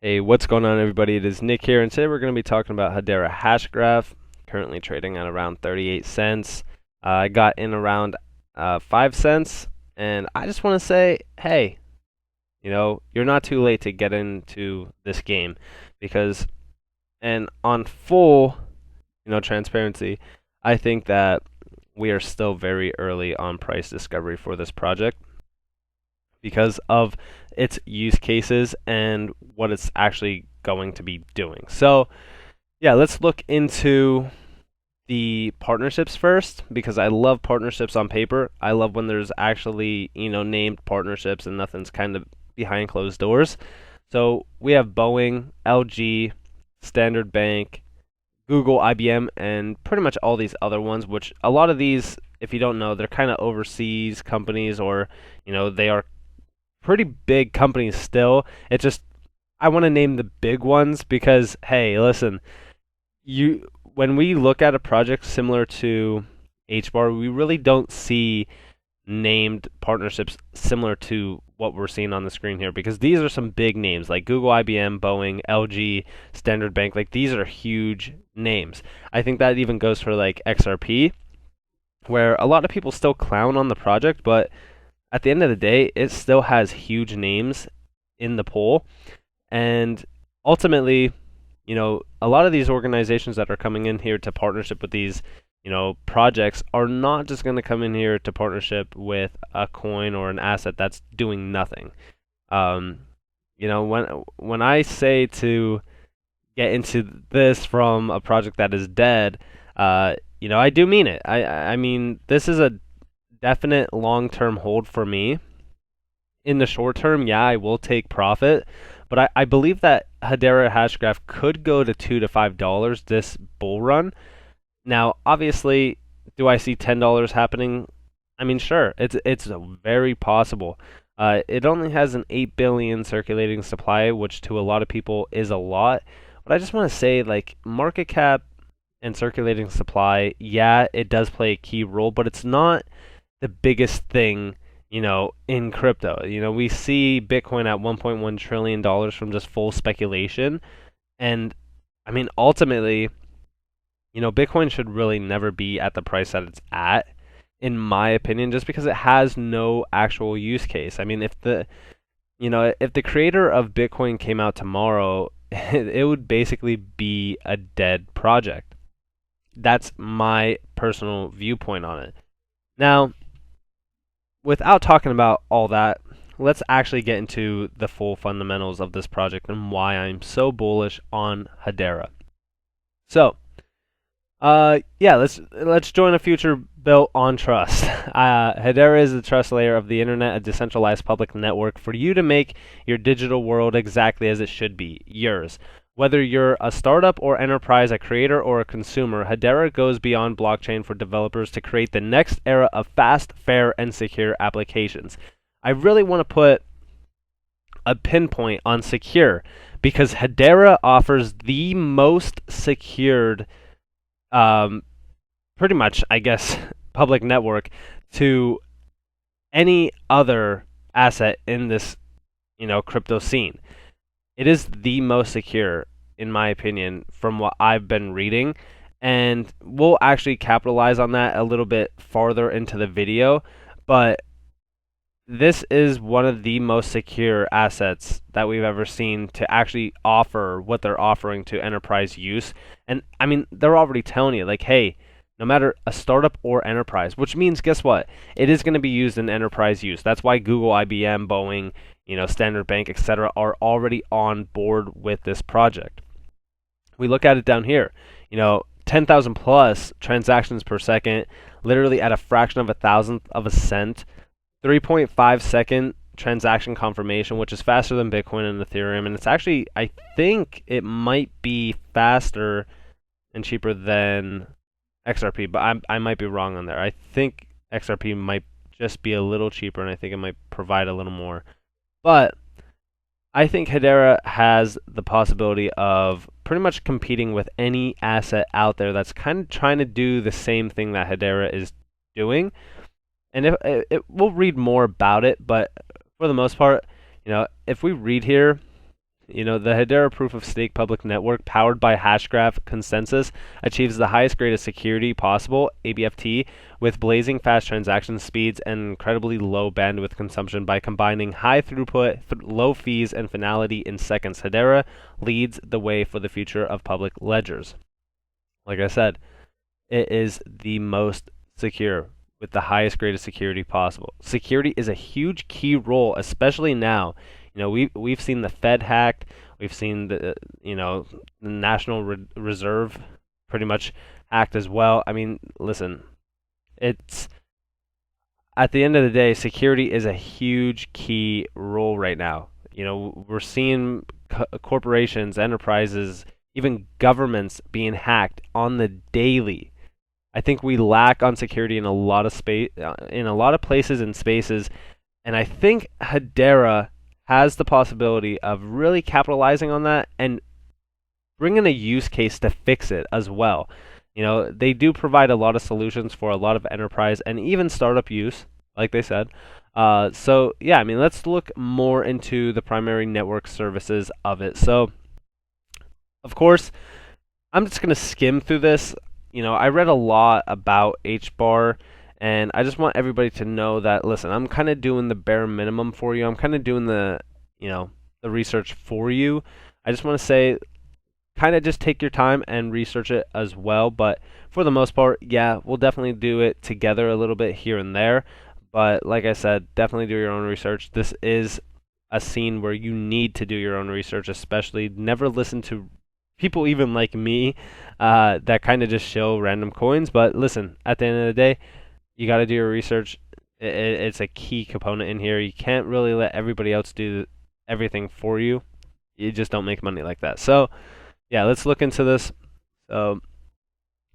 Hey, what's going on, everybody? It is Nick here, and today we're going to be talking about Hedera Hashgraph, currently trading at around 38 cents. I got in around 5 cents, and I just want to say, hey, you're not too late to get into this game because, and on full, transparency, I think that we are still very early on price discovery for this project because of its use cases and what it's actually going to be doing. So, yeah, let's look into the partnerships first because I love partnerships on paper. I love when there's actually, named partnerships and nothing's kind of behind closed doors. So, we have Boeing, LG, Standard Bank, Google, IBM, and pretty much all these other ones, which a lot of these, if you don't know, they're kind of overseas companies or, they are pretty big companies still. It just I want to name the big ones because hey, listen, you when we look at a project similar to HBAR, we really don't see named partnerships similar to what we're seeing on the screen here because these are some big names like Google, IBM, Boeing, LG, Standard Bank. Like these are huge names. I think that even goes for like XRP, where a lot of people still clown on the project, but at the end of the day, it still has huge names in the pool. And ultimately, a lot of these organizations that are coming in here to partnership with these, projects are not just going to come in here to partnership with a coin or an asset that's doing nothing. Um, when I say to get into this from a project that is dead, I do mean it. I mean this is a definite long-term hold for me. In the short term, yeah, I will take profit, but I believe that Hedera Hashgraph could go to $2 to $5 this bull run. Now, obviously, do I see $10 happening? I mean, sure, it's very possible. It only has an 8 billion circulating supply, which to a lot of people is a lot. But I just want to say, like, market cap and circulating supply, yeah, it does play a key role, but it's not the biggest thing, in crypto. We see Bitcoin at $1.1 trillion from just full speculation. And I mean, ultimately, Bitcoin should really never be at the price that it's at, in my opinion, just because it has no actual use case. I mean, if the creator of Bitcoin came out tomorrow, it would basically be a dead project. That's my personal viewpoint on it. Now, without talking about all that, let's actually get into the full fundamentals of this project and why I'm so bullish on Hedera. So, yeah, let's join a future built on trust. Hedera is the trust layer of the internet, a decentralized public network for you to make your digital world exactly as it should be, yours. Whether you're a startup or enterprise, a creator or a consumer, Hedera goes beyond blockchain for developers to create the next era of fast, fair, and secure applications. I really want to put a pinpoint on secure because Hedera offers the most secured, pretty much, I guess, public network to any other asset in this, crypto scene. It is the most secure, in my opinion, from what I've been reading. And we'll actually capitalize on that a little bit farther into the video. But this is one of the most secure assets that we've ever seen to actually offer what they're offering to enterprise use. And I mean, they're already telling you, like, hey, no matter a startup or enterprise, which means, guess what? It is going to be used in enterprise use. That's why Google, IBM, Boeing, Standard Bank, etc., are already on board with this project. We look at it down here, 10,000 plus transactions per second, literally at a fraction of a thousandth of a cent, 3.5-second transaction confirmation, which is faster than Bitcoin and Ethereum, and it's actually, I think it might be faster and cheaper than XRP, but I might be wrong on there. I think XRP might just be a little cheaper, and I think it might provide a little more. But I think Hedera has the possibility of pretty much competing with any asset out there that's kind of trying to do the same thing that Hedera is doing. And we'll read more about it, but for the most part, if we read here, The Hedera proof of stake public network powered by Hashgraph consensus achieves the highest grade of security possible, ABFT, with blazing fast transaction speeds and incredibly low bandwidth consumption by combining high throughput, low fees, and finality in seconds. Hedera leads the way for the future of public ledgers. Like I said, it is the most secure with the highest grade of security possible. Security is a huge key role, especially now. We've seen the Fed hacked. We've seen the National Reserve pretty much hacked as well. I mean, listen, it's at the end of the day, security is a huge key role right now. We're seeing corporations, enterprises, even governments being hacked on the daily. I think we lack on security in a lot of places and spaces, and I think Hedera has the possibility of really capitalizing on that and bringing a use case to fix it as well. They do provide a lot of solutions for a lot of enterprise and even startup use, like they said. So yeah, I mean, let's look more into the primary network services of it. So, of course, I'm just going to skim through this. I read a lot about HBAR, and I just want everybody to know that, listen, I'm kind of doing the bare minimum for you. I'm kind of doing the research for you. I just want to say, kind of just take your time and research it as well. But for the most part, yeah, we'll definitely do it together a little bit here and there. But like I said, definitely do your own research. This is a scene where you need to do your own research, especially never listen to people even like me that kind of just show random coins. But listen, at the end of the day, you got to do your research. It's a key component in here. You can't really let everybody else do everything for you. You just don't make money like that. So yeah, let's look into this. So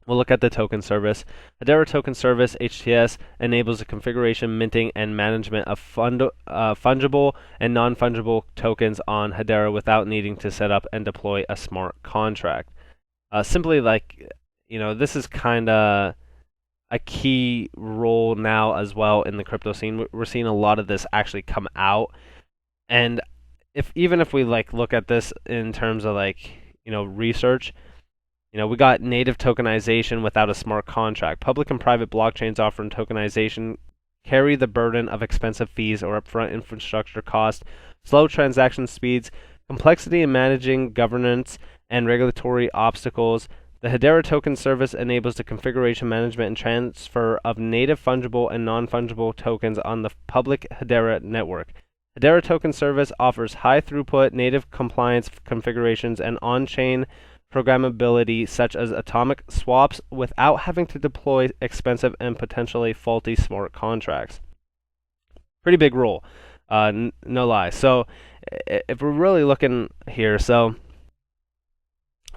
we'll look at the token service. Hedera Token Service, HTS, enables the configuration, minting, and management of fungible and non-fungible tokens on Hedera without needing to set up and deploy a smart contract. Simply this is kind of a key role now as well in the crypto scene. We're seeing a lot of this actually come out. And even if we look at this in terms of research, we got native tokenization without a smart contract. Public and private blockchains offering tokenization carry the burden of expensive fees or upfront infrastructure costs, slow transaction speeds, complexity in managing governance, and regulatory obstacles. The Hedera Token Service enables the configuration, management, and transfer of native fungible and non-fungible tokens on the public Hedera network. Hedera Token Service offers high throughput, native compliance configurations, and on-chain programmability such as atomic swaps without having to deploy expensive and potentially faulty smart contracts. Pretty big role, no lie. So if we're really looking here, so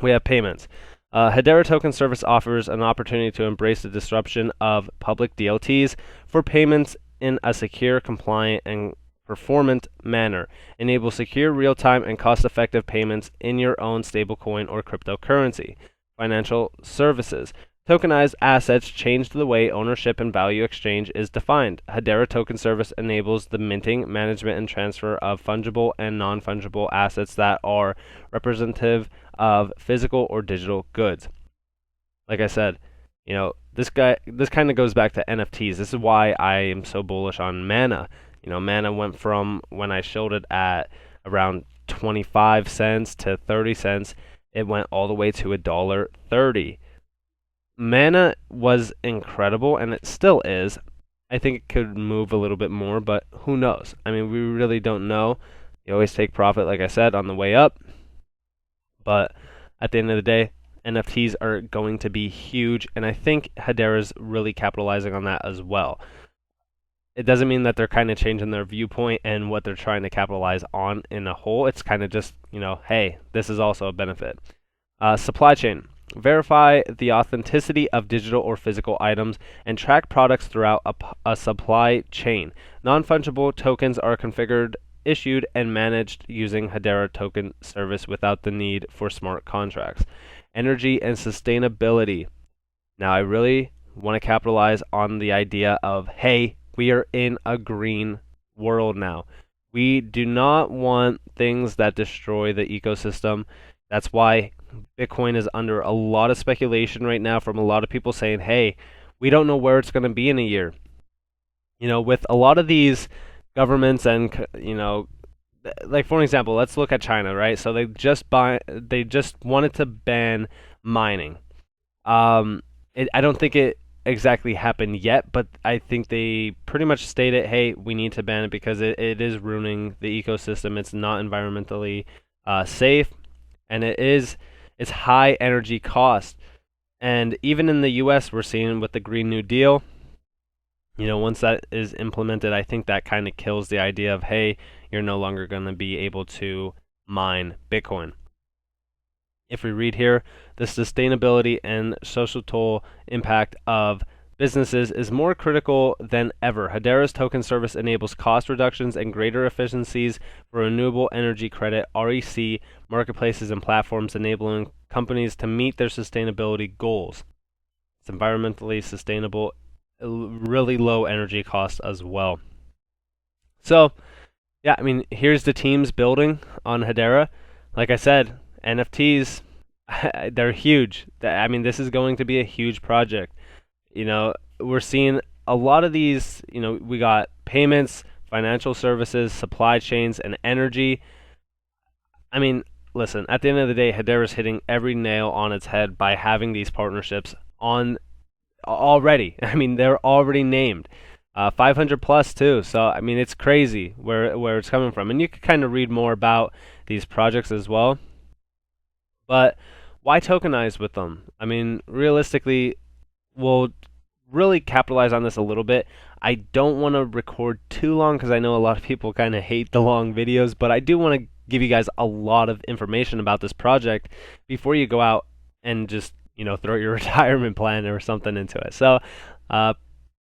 we have payments. Hedera Token Service offers an opportunity to embrace the disruption of public DLTs for payments in a secure, compliant, and performant manner. Enable secure, real-time, and cost-effective payments in your own stablecoin or cryptocurrency. Financial services. Tokenized assets change the way ownership and value exchange is defined. Hedera Token Service enables the minting, management, and transfer of fungible and non-fungible assets that are representative of physical or digital goods. Like I said, this kind of goes back to NFTs. This is why I am so bullish on Mana. Mana went from, when I showed it at around 25 cents to 30 cents, it went all the way to $1.30. Mana was incredible, and it still is. I think it could move a little bit more, but who knows? I mean, we really don't know. You always take profit, like I said, on the way up. But at the end of the day, NFTs are going to be huge, and I think Hedera's really capitalizing on that as well. It doesn't mean that they're kind of changing their viewpoint and what they're trying to capitalize on in a whole. It's kind of just, hey, this is also a benefit. Supply chain. Verify the authenticity of digital or physical items and track products throughout a supply chain. Non-fungible tokens are configured, issued, and managed using Hedera Token Service without the need for smart contracts. Energy and sustainability. Now, I really want to capitalize on the idea of, hey, we are in a green world now. We do not want things that destroy the ecosystem. That's why Bitcoin is under a lot of speculation right now from a lot of people saying, hey, we don't know where it's going to be in a year. With a lot of these governments and, like for example, let's look at China, right? So they just wanted to ban mining. I don't think it exactly happened yet, but I think they pretty much stated, hey, we need to ban it because it is ruining the ecosystem. It's not environmentally safe, and it's high energy cost. And even in the U.S., we're seeing with the Green New Deal, once that is implemented, I think that kind of kills the idea of, hey, you're no longer going to be able to mine Bitcoin. If we read here, the sustainability and societal impact of businesses is more critical than ever. Hedera's token service enables cost reductions and greater efficiencies for renewable energy credit (REC) marketplaces and platforms, enabling companies to meet their sustainability goals. It's environmentally sustainable, really low energy cost as well. So, yeah, I mean, here's the teams building on Hedera. Like I said, NFTs, they're huge. I mean, this is going to be a huge project. We're seeing a lot of these, we got payments, financial services, supply chains, and energy. I mean, listen, at the end of the day, Hedera's hitting every nail on its head by having these partnerships on already. I mean, they're already named. 500 plus too. So I mean, it's crazy where it's coming from, and you can kind of read more about these projects as well. But why tokenize with them? I mean, realistically, we'll really capitalize on this a little bit. I don't want to record too long because I know a lot of people kind of hate the long videos, but I do want to give you guys a lot of information about this project before you go out and just throw your retirement plan or something into it. So,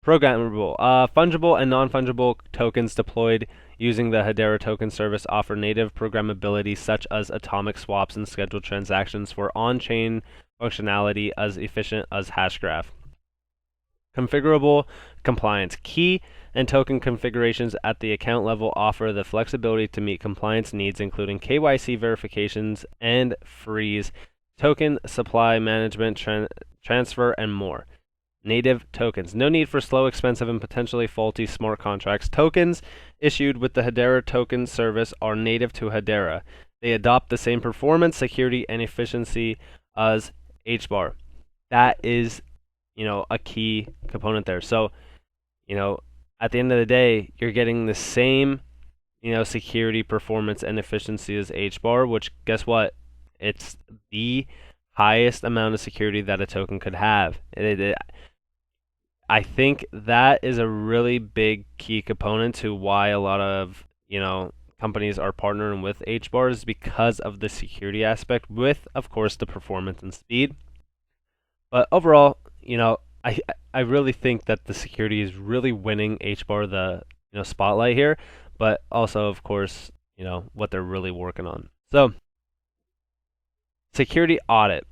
programmable, fungible and non-fungible tokens deployed using the Hedera token service offer native programmability such as atomic swaps and scheduled transactions for on-chain functionality as efficient as Hashgraph. Configurable compliance. Key and token configurations at the account level offer the flexibility to meet compliance needs, including KYC verifications and freeze, token supply management, transfer, and more. Native tokens. No need for slow, expensive, and potentially faulty smart contracts. Tokens issued with the Hedera token service are native to Hedera. They adopt the same performance, security, and efficiency as HBAR. That is, a key component there. So, at the end of the day, you're getting the same, security, performance, and efficiency as HBAR, which, guess what? It's the highest amount of security that a token could have. I think that is a really big key component to why a lot of, companies are partnering with HBAR is because of the security aspect with, of course, the performance and speed. But overall, I really think that the security is really winning HBAR the, spotlight here, but also, of course, what they're really working on. So, security audit.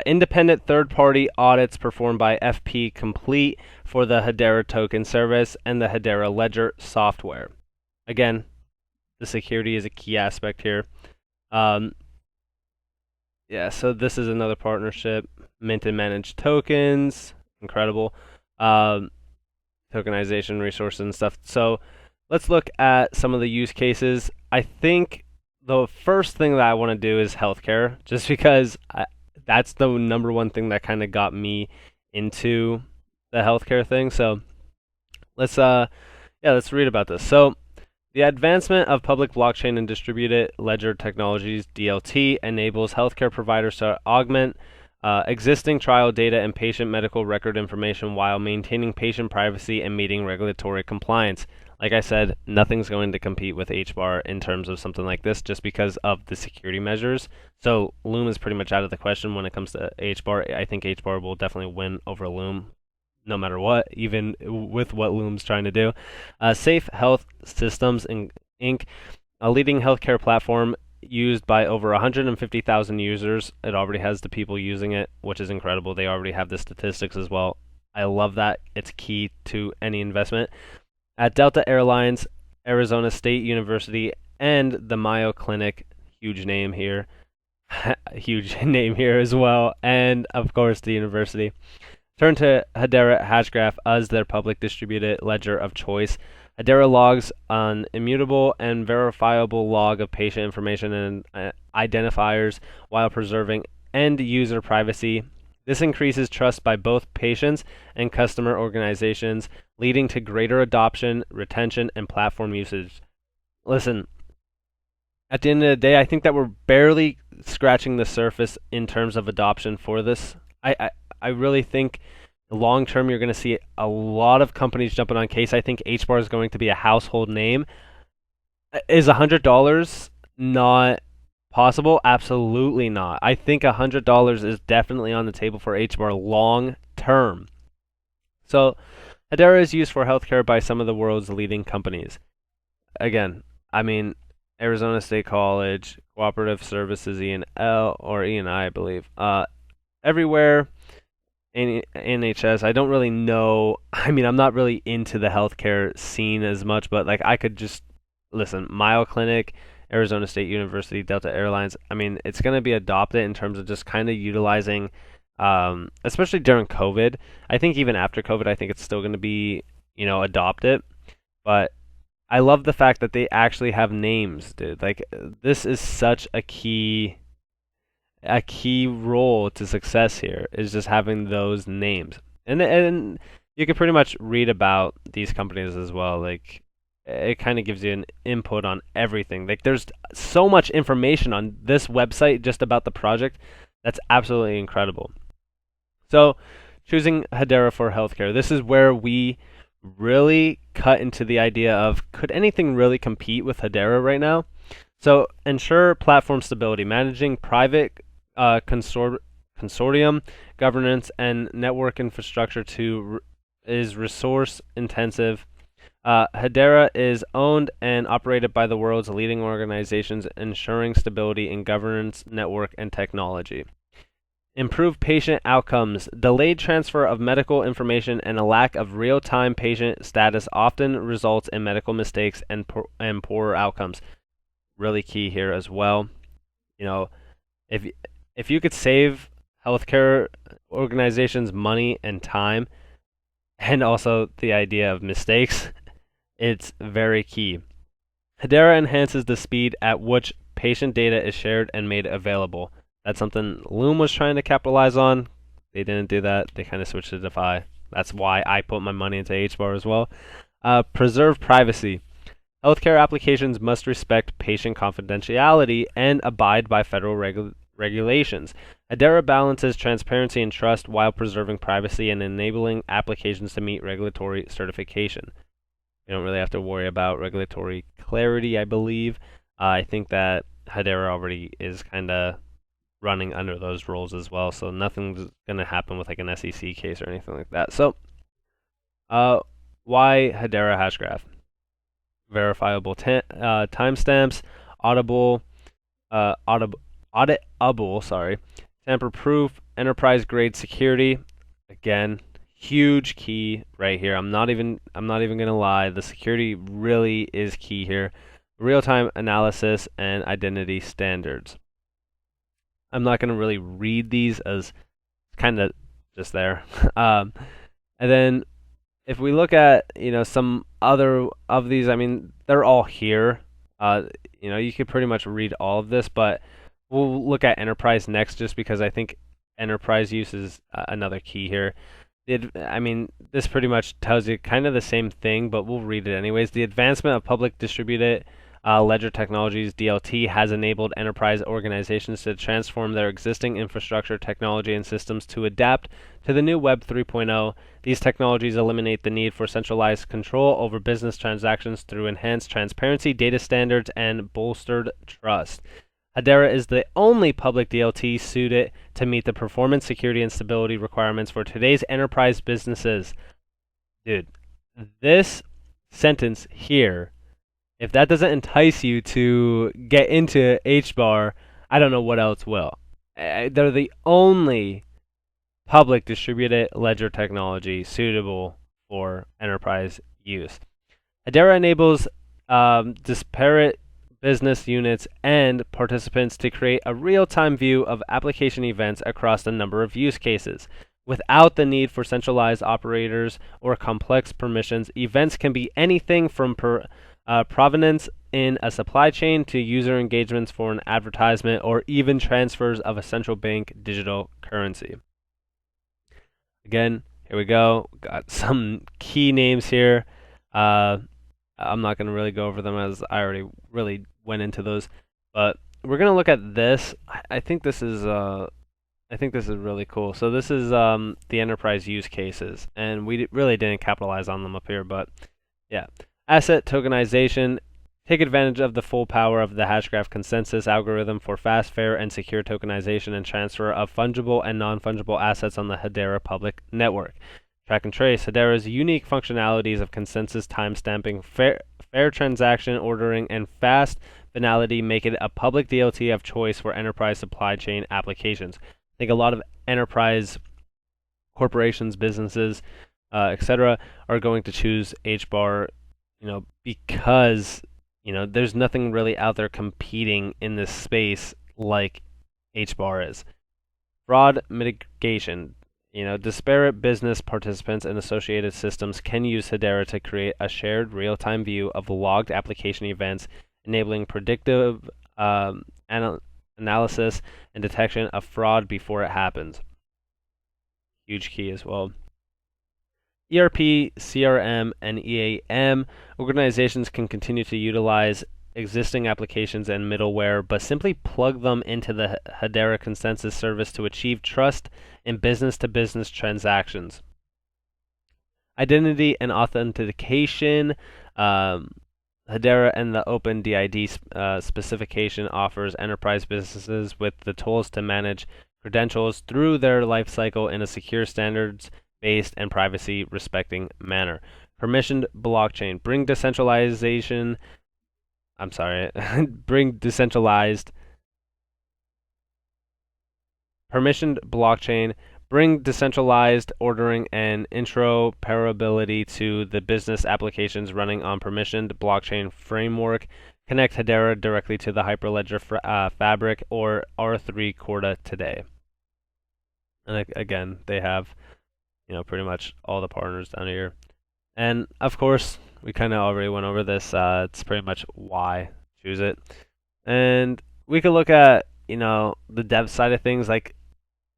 Independent third-party audits performed by FP Complete for the Hedera token service and the Hedera Ledger software. Again, the security is a key aspect here. So this is another partnership. Mint and managed tokens, incredible. Tokenization resources and stuff. So let's look at some of the use cases. I think the first thing that I want to do is healthcare, just because that's the number one thing that kind of got me into the healthcare thing. So let's read about this. So the advancement of public blockchain and distributed ledger technologies (DLT) enables healthcare providers to augment existing trial data and patient medical record information while maintaining patient privacy and meeting regulatory compliance. Like I said, nothing's going to compete with HBAR in terms of something like this just because of the security measures. So Loom is pretty much out of the question when it comes to HBAR. I think HBAR will definitely win over Loom no matter what, even with what Loom's trying to do. Safe Health Systems Inc., a leading healthcare platform used by over 150,000 users. It already has the people using it, which is incredible. They already have the statistics as well. I love that. It's key to any investment. At Delta Airlines, Arizona State University, and the Mayo Clinic, huge name here, huge name here as well, and of course the university. Turn to Hedera Hashgraph as their public distributed ledger of choice. Hedera logs an immutable and verifiable log of patient information and identifiers while preserving end user privacy. This increases trust by both patients and customer organizations, leading to greater adoption, retention, and platform usage. Listen, at the end of the day, I think that we're barely scratching the surface in terms of adoption for this. I really think long term you're going to see a lot of companies jumping on case. I think HBAR is going to be a household name. Is $100 not possible? Absolutely not. I think $100 is definitely on the table for HBAR long term. So Hedera is used for healthcare by some of the world's leading companies. Again, I mean, Arizona State College, Cooperative Services, E&L, or E&I believe. Everywhere, NHS, I don't really know. I mean, I'm not really into the healthcare scene as much, but like I could just listen. Mayo Clinic, Arizona State University, Delta Airlines. I mean, it's going to be adopted in terms of just kind of utilizing, especially during COVID. I think even after COVID, I think it's still going to be, adopted. But I love the fact that they actually have names, dude. Like this is such a key role to success here is just having those names. And you can pretty much read about these companies as well. Like it kind of gives you an input on everything. Like there's so much information on this website just about the project that's absolutely incredible. So choosing Hedera for healthcare. This is where we really cut into the idea of could anything really compete with Hedera right now? So ensure platform stability, managing private consortium governance and network infrastructure is resource intensive. Hedera is owned and operated by the world's leading organizations, ensuring stability in governance, network, and technology. Improve patient outcomes. Delayed transfer of medical information and a lack of real-time patient status often results in medical mistakes and poorer outcomes. Really key here as well. If you could save healthcare organizations money and time, and also the idea of mistakes, it's very key. Hedera enhances the speed at which patient data is shared and made available. That's something Loom was trying to capitalize on. They didn't do that. They kind of switched to DeFi. That's why I put my money into HBAR as well. Preserve privacy. Healthcare applications must respect patient confidentiality and abide by federal regulations. Hedera balances transparency and trust while preserving privacy and enabling applications to meet regulatory certification. You don't really have to worry about regulatory clarity, I believe. I think that Hedera already is kind of running under those rules as well, so nothing's going to happen with like an SEC case or anything like that. So, why Hedera Hashgraph? Verifiable timestamps, auditable, tamper-proof, enterprise-grade security. Again, huge key right here. I'm not even gonna lie. The security really is key here. Real-time analysis and identity standards. I'm not gonna really read these as kind of just there. And then if we look at some other of these, I mean they're all here. You could pretty much read all of this, but we'll look at enterprise next, just because I think enterprise use is another key here. This pretty much tells you kind of the same thing, but we'll read it anyways. The advancement of public distributed ledger technologies, DLT, has enabled enterprise organizations to transform their existing infrastructure, technology, and systems to adapt to the new Web 3.0. These technologies eliminate the need for centralized control over business transactions through enhanced transparency, data standards, and bolstered trust. Hedera is the only public DLT suited to meet the performance, security, and stability requirements for today's enterprise businesses. Dude, this sentence here, if that doesn't entice you to get into HBAR, I don't know what else will. They're the only public distributed ledger technology suitable for enterprise use. Hedera enables disparate business units and participants to create a real-time view of application events across a number of use cases. Without the need for centralized operators or complex permissions, events can be anything from provenance in a supply chain to user engagements for an advertisement or even transfers of a central bank digital currency. Again, here we go. Got some key names here. I'm not going to really go over them as I already really went into those, but we're going to look at this. I think this is really cool. So this is the enterprise use cases, and we really didn't capitalize on them up here, but yeah. Asset tokenization. Take advantage of the full power of the Hashgraph consensus algorithm for fast, fair, and secure tokenization and transfer of fungible and non-fungible assets on the Hedera public network. Track and trace. Hedera's unique functionalities of consensus timestamping, fair transaction ordering, and fast finality make it a public DLT of choice for enterprise supply chain applications. I think a lot of enterprise corporations, businesses, etc., are going to choose HBAR, because there's nothing really out there competing in this space like HBAR is. Fraud mitigation. Disparate business participants and associated systems can use Hedera to create a shared real-time view of logged application events, enabling predictive analysis and detection of fraud before it happens. Huge key as well. ERP, CRM, and EAM organizations can continue to utilize existing applications and middleware, but simply plug them into the Hedera consensus service to achieve trust in business-to-business transactions. Identity and authentication. Hedera and the OpenDID specification offers enterprise businesses with the tools to manage credentials through their lifecycle in a secure, standards-based, and privacy-respecting manner. Permissioned blockchain. Bring decentralized permissioned blockchain. Bring decentralized ordering and interoperability to the business applications running on permissioned blockchain framework. Connect Hedera directly to the Hyperledger Fabric or R3 Corda today. And again, they have, pretty much all the partners down here. And of course, we kind of already went over this. It's pretty much why choose it. And we could look at, the dev side of things. Like,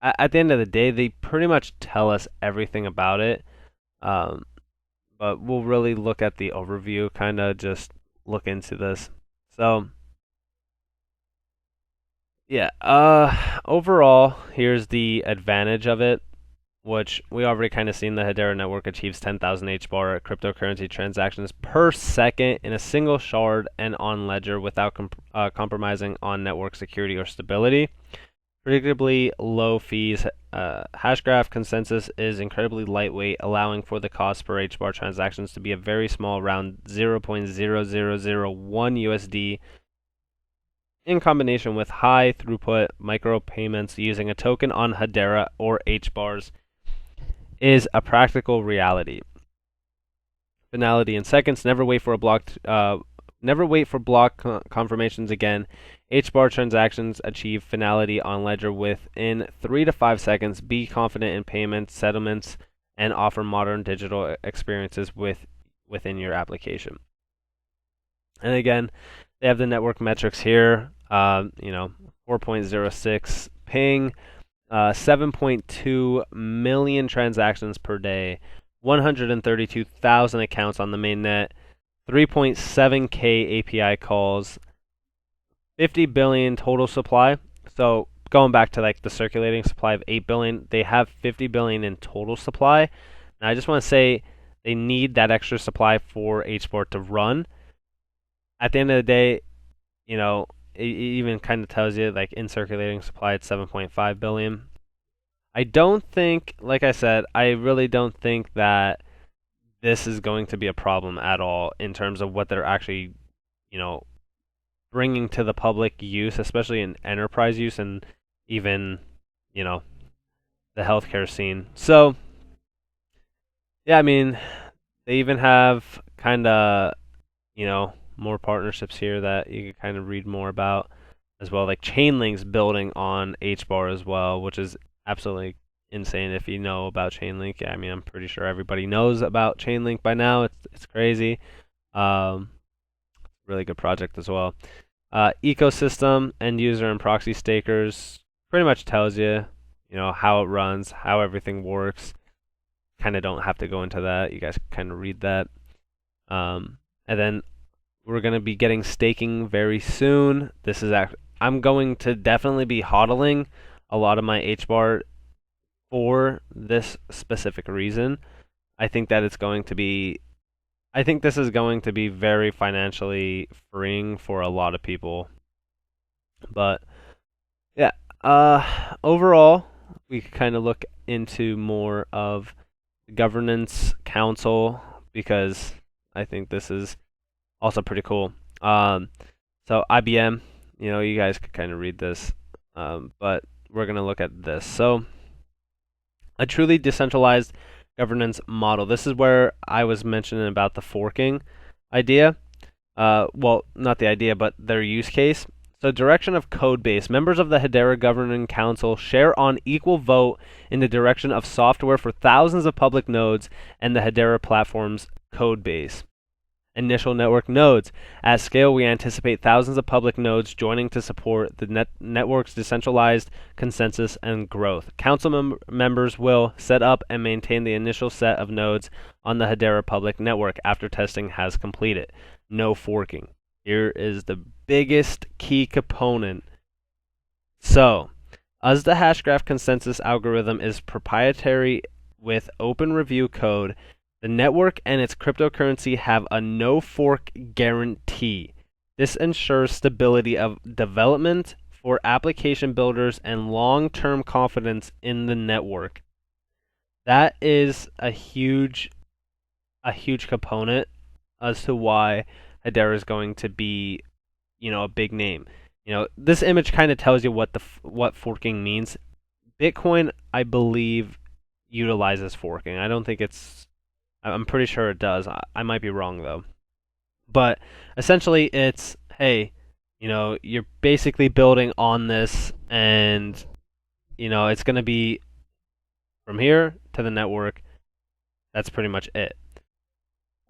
at the end of the day, they pretty much tell us everything about it. But we'll really look at the overview, kind of just look into this. So, yeah. Overall, here's the advantage of it, which we already kind of seen. The Hedera network achieves 10,000 HBAR cryptocurrency transactions per second in a single shard and on ledger without compromising on network security or stability. Predictably low fees. Hashgraph consensus is incredibly lightweight, allowing for the cost per HBAR transactions to be a very small, around 0.0001 USD. In combination with high throughput micropayments using a token on Hedera or HBARs is a practical reality. Finality in seconds. Never wait for block confirmations again. HBAR transactions achieve finality on ledger within 3 to 5 seconds. Be confident in payments, settlements, and offer modern digital experiences within your application. And again, they have the network metrics here. 4.06 ping, 7.2 million transactions per day, 132,000 accounts on the mainnet, 3.7K API calls, 50 billion total supply. So going back to like the circulating supply of 8 billion, they have 50 billion in total supply. And I just want to say they need that extra supply for HBAR to run. At the end of the day, it even kind of tells you like in circulating supply it's 7.5 billion. I don't think, like I said, I really don't think that this is going to be a problem at all in terms of what they're actually, bringing to the public use, especially in enterprise use and even, the healthcare scene. So, yeah, I mean, they even have kind of, more partnerships here that you can kind of read more about as well, like Chainlink's building on HBAR as well, which is absolutely insane if you know about Chainlink. Yeah, I mean, I'm pretty sure everybody knows about Chainlink by now. It's crazy. Um, really good project as well. Ecosystem, end user, and proxy stakers pretty much tells you, how it runs, how everything works. Kind of don't have to go into that. You guys can kind of read that. And then we're going to be getting staking very soon. I'm going to definitely be hodling a lot of my HBAR for this specific reason. I think this is going to be very financially freeing for a lot of people. But yeah, overall, we could kind of look into more of the governance council because I think this is also pretty cool. So IBM, you guys could kind of read this, but we're going to look at this. So a truly decentralized governance model. This is where I was mentioning about the forking idea. Well, not the idea, but their use case. So direction of code base. Members of the Hedera Governing Council share on equal vote in the direction of software for thousands of public nodes and the Hedera platform's code base. Initial network nodes. At scale, we anticipate thousands of public nodes joining to support the network's decentralized consensus and growth. Council members will set up and maintain the initial set of nodes on the Hedera public network after testing has completed. No forking. Here is the biggest key component. So, as the Hashgraph consensus algorithm is proprietary with open review code, the network and its cryptocurrency have a no-fork guarantee. This ensures stability of development for application builders and long-term confidence in the network. That is a huge component as to why Hedera is going to be, a big name. This image kind of tells you what forking means. Bitcoin, I believe, utilizes forking. I'm pretty sure it does. I might be wrong though. But essentially it's, hey, you're basically building on this and it's going to be from here to the network. That's pretty much it.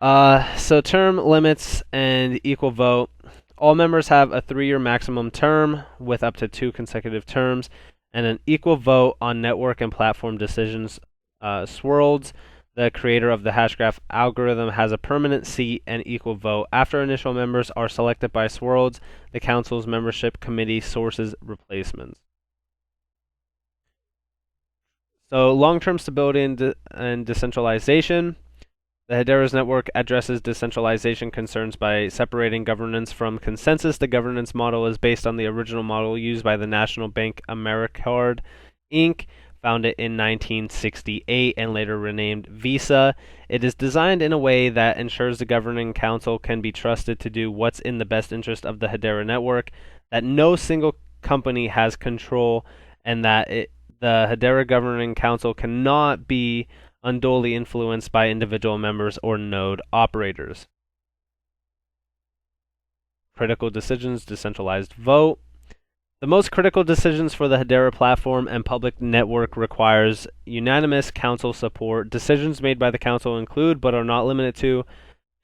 So term limits and equal vote. All members have a 3-year maximum term with up to 2 consecutive terms and an equal vote on network and platform decisions. Swirlds, the creator of the Hashgraph algorithm, has a permanent seat and equal vote. After initial members are selected by Swirlds, the council's membership committee sources replacements. So long-term stability and decentralization. The Hedera's network addresses decentralization concerns by separating governance from consensus. The governance model is based on the original model used by the National Bank Americard, Inc., founded in 1968 and later renamed Visa. It is designed in a way that ensures the governing council can be trusted to do what's in the best interest of the Hedera network, that no single company has control, and that the Hedera governing council cannot be unduly influenced by individual members or node operators. Critical decisions, decentralized vote. The most critical decisions for the Hedera platform and public network requires unanimous council support. Decisions made by the council include, but are not limited to,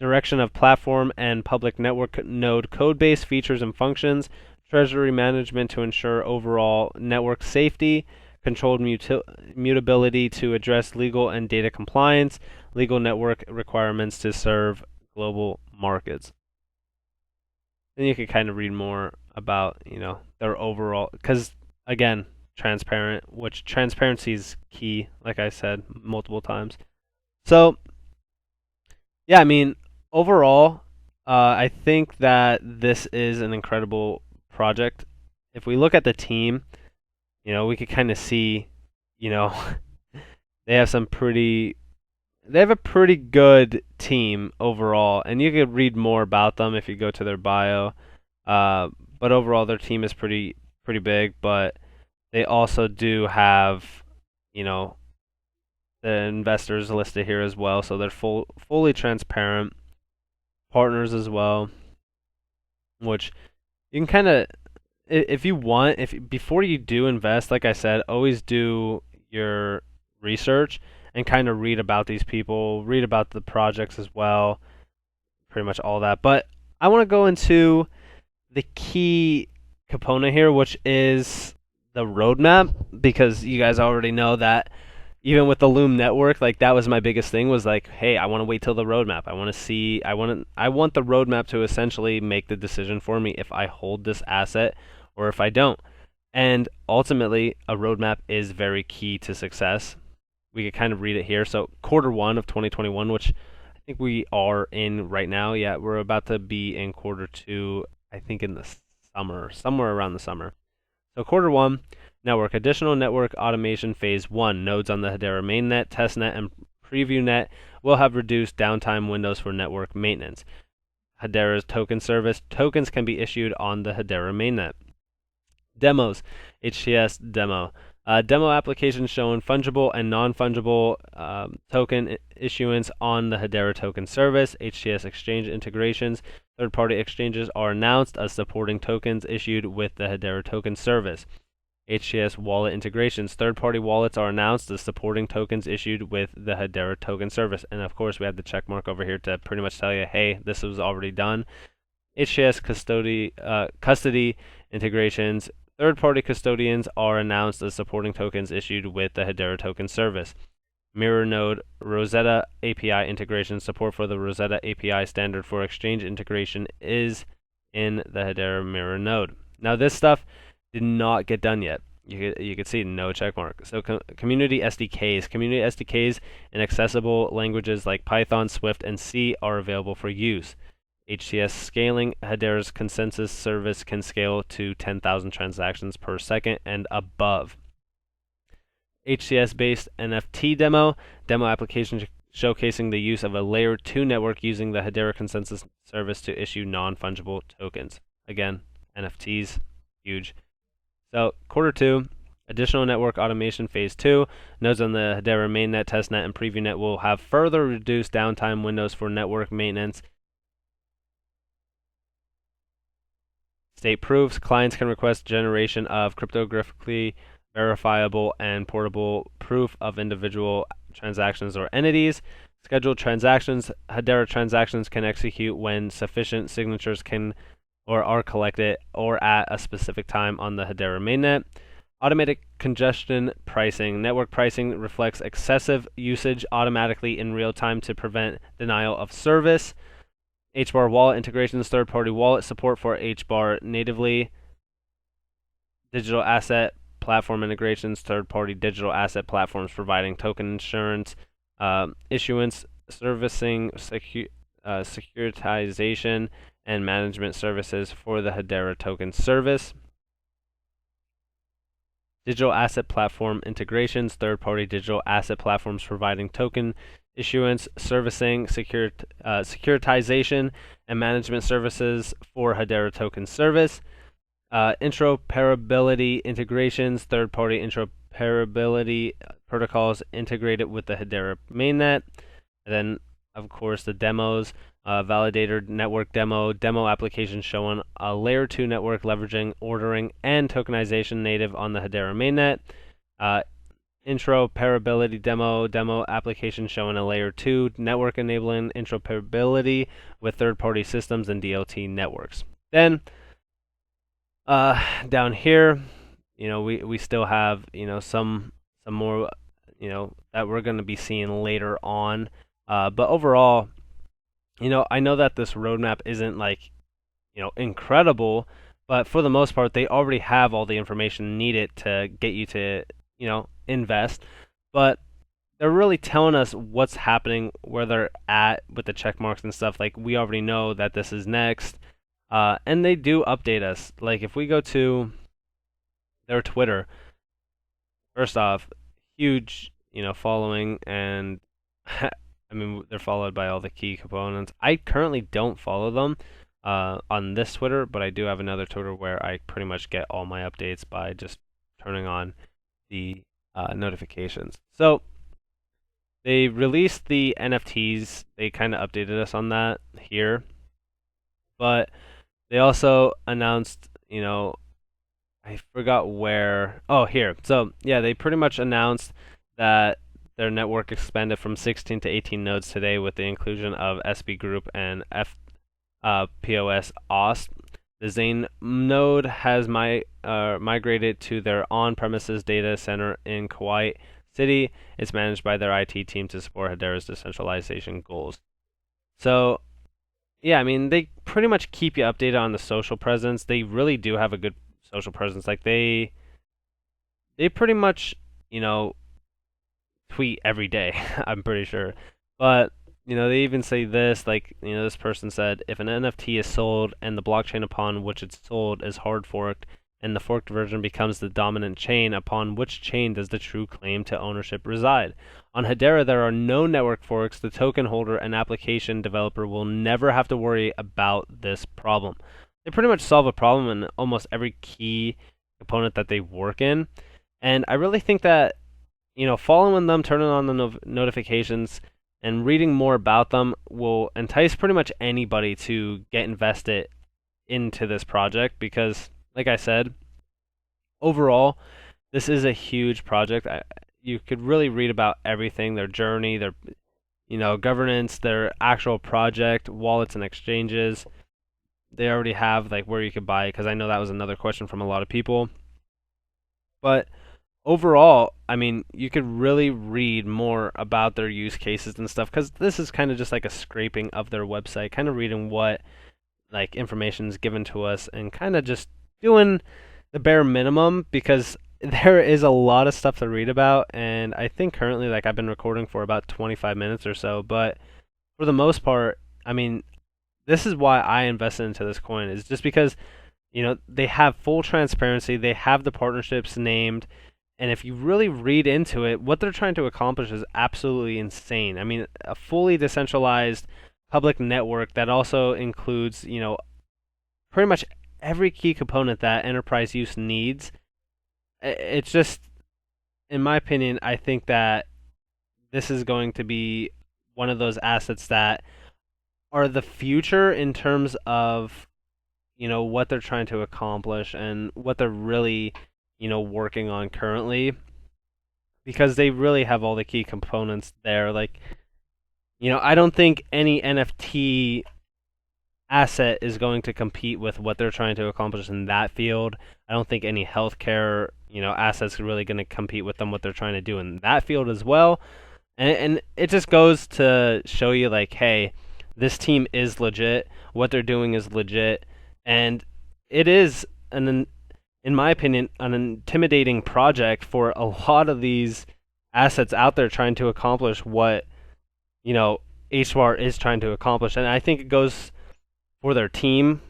direction of platform and public network node codebase features and functions, treasury management to ensure overall network safety, controlled mutability to address legal and data compliance, legal network requirements to serve global markets. Then you can kind of read more about, their overall, because again, transparent, which transparency is key, like I said multiple times. So, yeah, I mean, overall, I think that this is an incredible project. If we look at the team, we could kind of see, they have a pretty good team overall, and you could read more about them if you go to their bio. But overall, their team is pretty big, but they also do have, the investors listed here as well, so they're fully transparent. Partners as well. which you can kind of, if you want, if before you do invest, like I said, always do your research and kind of read about these people, read about the projects as well, pretty much all that. But I want to go into the key component here, which is the roadmap, because you guys already know that even with the Loom network, like that was my biggest thing was like, hey, I want to wait till the roadmap. I want to see, I want the roadmap to essentially make the decision for me if I hold this asset or if I don't. And ultimately, a roadmap is very key to success. We could kind of read it here. So, quarter one of 2021, which I think we are in right now. Yeah, we're about to be in quarter two, I think in the summer, somewhere around the summer. So, quarter one, network. Additional network automation phase one. Nodes on the Hedera mainnet, testnet, and preview net will have reduced downtime windows for network maintenance. Hedera's token service. Tokens can be issued on the Hedera mainnet. Demos, HTS demo. Demo applications showing fungible and non-fungible token issuance on the Hedera token service. HTS exchange integrations. Third-party exchanges are announced as supporting tokens issued with the Hedera token service. HTS wallet integrations. Third-party wallets are announced as supporting tokens issued with the Hedera token service. And of course, we have the check mark over here to pretty much tell you, hey, this was already done. HTS custody integrations. Third-party custodians are announced as supporting tokens issued with the Hedera token service. Mirror node Rosetta API integration. Support for the Rosetta API standard for exchange integration is in the Hedera mirror node. Now this stuff did not get done yet. You could see no check mark. So community SDKs. Community SDKs in accessible languages like Python, Swift, and C are available for use. HTS scaling. Hedera's consensus service can scale to 10,000 transactions per second and above. HTS-based NFT demo. Demo application showcasing the use of a layer 2 network using the Hedera consensus service to issue non-fungible tokens. Again, NFTs, huge. So, quarter two, additional network automation phase 2. Nodes on the Hedera mainnet, testnet, and preview net will have further reduced downtime windows for network maintenance. State proofs. Clients can request generation of cryptographically verifiable and portable proof of individual transactions or entities. Scheduled transactions. Hedera transactions can execute when sufficient signatures can or are collected or at a specific time on the Hedera mainnet. Automatic congestion pricing. Network pricing reflects excessive usage automatically in real time to prevent denial of service. HBAR wallet integrations, third-party wallet support for HBAR natively. Digital asset platform integrations, third-party digital asset platforms providing token insurance, issuance, servicing, securitization, and management services for the Hedera token service. Digital asset platform integrations, third-party digital asset platforms providing token issuance, servicing, securitization, and management services for Hedera token service. Interoperability integrations, third-party interoperability protocols integrated with the Hedera mainnet. And then, of course, the demos, validator network demo application showing a layer 2 network leveraging ordering and tokenization native on the Hedera mainnet. Interoperability demo application showing a layer 2 network enabling interoperability with third-party systems and DLT networks. Then down here, we still have some more that we're going to be seeing later on. But overall, I know that this roadmap isn't incredible, but for the most part, they already have all the information needed to get you to invest, but they're really telling us what's happening, where they're at with the check marks and stuff. Like, we already know that this is next, and they do update us. Like, if we go to their Twitter, first off, huge following, and I mean, they're followed by all the key components. I currently don't follow them on this Twitter, but I do have another Twitter where I pretty much get all my updates by just turning on the notifications. So they released the NFTs. They kind of updated us on that here. But They also announced, I forgot where. Oh, here. So, yeah, they pretty much announced that their network expanded from 16 to 18 nodes today with the inclusion of SB Group and POS OST. The Zane node has migrated to their on-premises data center in Kuwait City. It's managed by their IT team to support Hedera's decentralization goals. So, yeah, I mean, they pretty much keep you updated on the social presence. They really do have a good social presence. Like they pretty much, you know, tweet every day, I'm pretty sure. But, they even say this, like, this person said, if an NFT is sold and the blockchain upon which it's sold is hard forked, and the forked version becomes the dominant chain, upon which chain does the true claim to ownership reside? On Hedera, there are no network forks. The token holder and application developer will never have to worry about this problem. They pretty much solve a problem in almost every key component that they work in. And I really think that following them, turning on the notifications, and reading more about them will entice pretty much anybody to get invested into this project because, like I said, overall, this is a huge project. You could really read about everything, their journey, their governance, their actual project, wallets and exchanges. They already have like where you could buy it because I know that was another question from a lot of people. But overall, I mean, you could really read more about their use cases and stuff because this is kind of just like a scraping of their website, kind of reading what like information is given to us and kind of just doing the bare minimum because there is a lot of stuff to read about. And I think currently, like, I've been recording for about 25 minutes or so, but for the most part, I mean, this is why I invested into this coin is just because they have full transparency, they have the partnerships named, and if you really read into it, what they're trying to accomplish is absolutely insane. I mean, a fully decentralized public network that also includes, pretty much every key component that enterprise use needs. It's just, in my opinion, I think that this is going to be one of those assets that are the future in terms of, what they're trying to accomplish and what they're really, working on currently because they really have all the key components there. Like, I don't think any NFT asset is going to compete with what they're trying to accomplish in that field. I don't think any healthcare, assets are really going to compete with them what they're trying to do in that field as well. And it just goes to show you like, hey, this team is legit. What they're doing is legit, and it is in my opinion, an intimidating project for a lot of these assets out there trying to accomplish what HBAR is trying to accomplish, and I think it goes for their team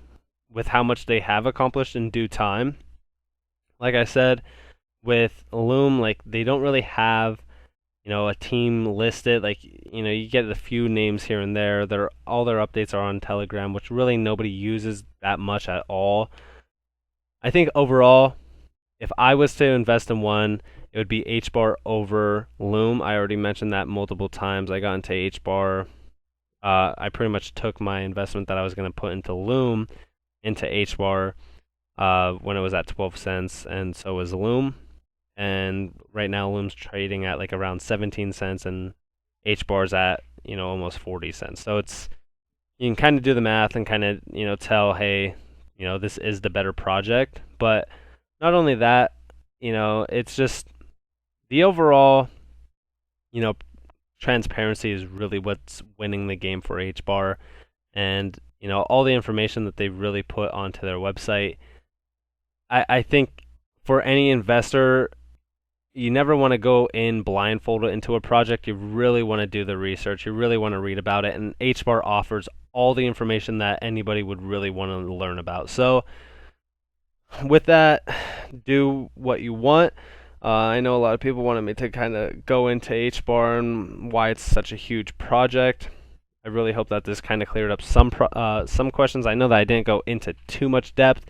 with how much they have accomplished in due time. Like I said, with Loom, like they don't really have a team listed. Like you get a few names here and there. All their updates are on Telegram, which really nobody uses that much at all. I think overall, if I was to invest in one, it would be HBAR over Loom. I already mentioned that multiple times. I got into HBAR. I pretty much took my investment that I was going to put into Loom into HBAR when it was at 12 cents, and so was Loom. And right now, Loom's trading at like around 17 cents, and HBAR's at almost 40 cents. So you can kind of do the math and kind of tell, hey, this is the better project. But not only that, it's just the overall, transparency is really what's winning the game for HBAR. And, all the information that they really put onto their website. I think for any investor, you never want to go in blindfolded into a project. You really want to do the research. You really want to read about it. And HBAR offers all the information that anybody would really want to learn about. So with that, do what you want. I know a lot of people wanted me to kind of go into HBAR and why it's such a huge project. I really hope that this kind of cleared up some questions. I know that I didn't go into too much depth,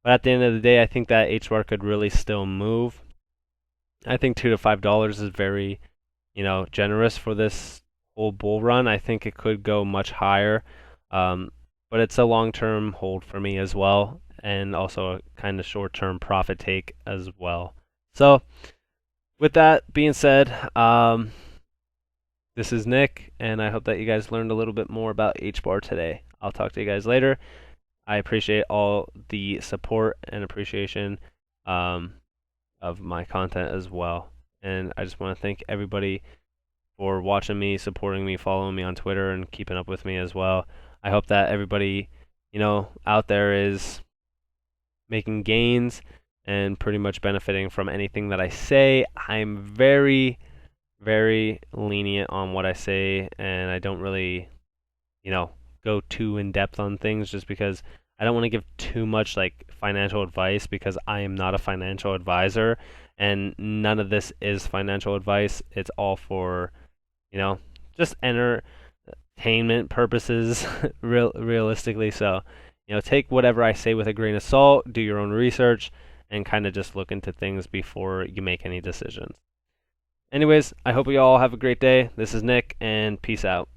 but at the end of the day, I think that HBAR could really still move. I think $2 to $5 is very, generous for this whole bull run. I think it could go much higher. but it's a long-term hold for me as well, and also a kind of short-term profit take as well. So, with that being said, this is Nick, and I hope that you guys learned a little bit more about HBAR today. I'll talk to you guys later. I appreciate all the support and appreciation of my content as well. And I just want to thank everybody for watching me, supporting me, following me on Twitter, and keeping up with me as well. I hope that everybody, out there is making gains and pretty much benefiting from anything that I say. I'm very, very lenient on what I say, and I don't really, go too in depth on things just because I don't want to give too much like financial advice, because I am not a financial advisor, and none of this is financial advice. It's all for, just entertainment purposes, realistically. So, take whatever I say with a grain of salt, do your own research, and kind of just look into things before you make any decisions. Anyways, I hope you all have a great day. This is Nick, and peace out.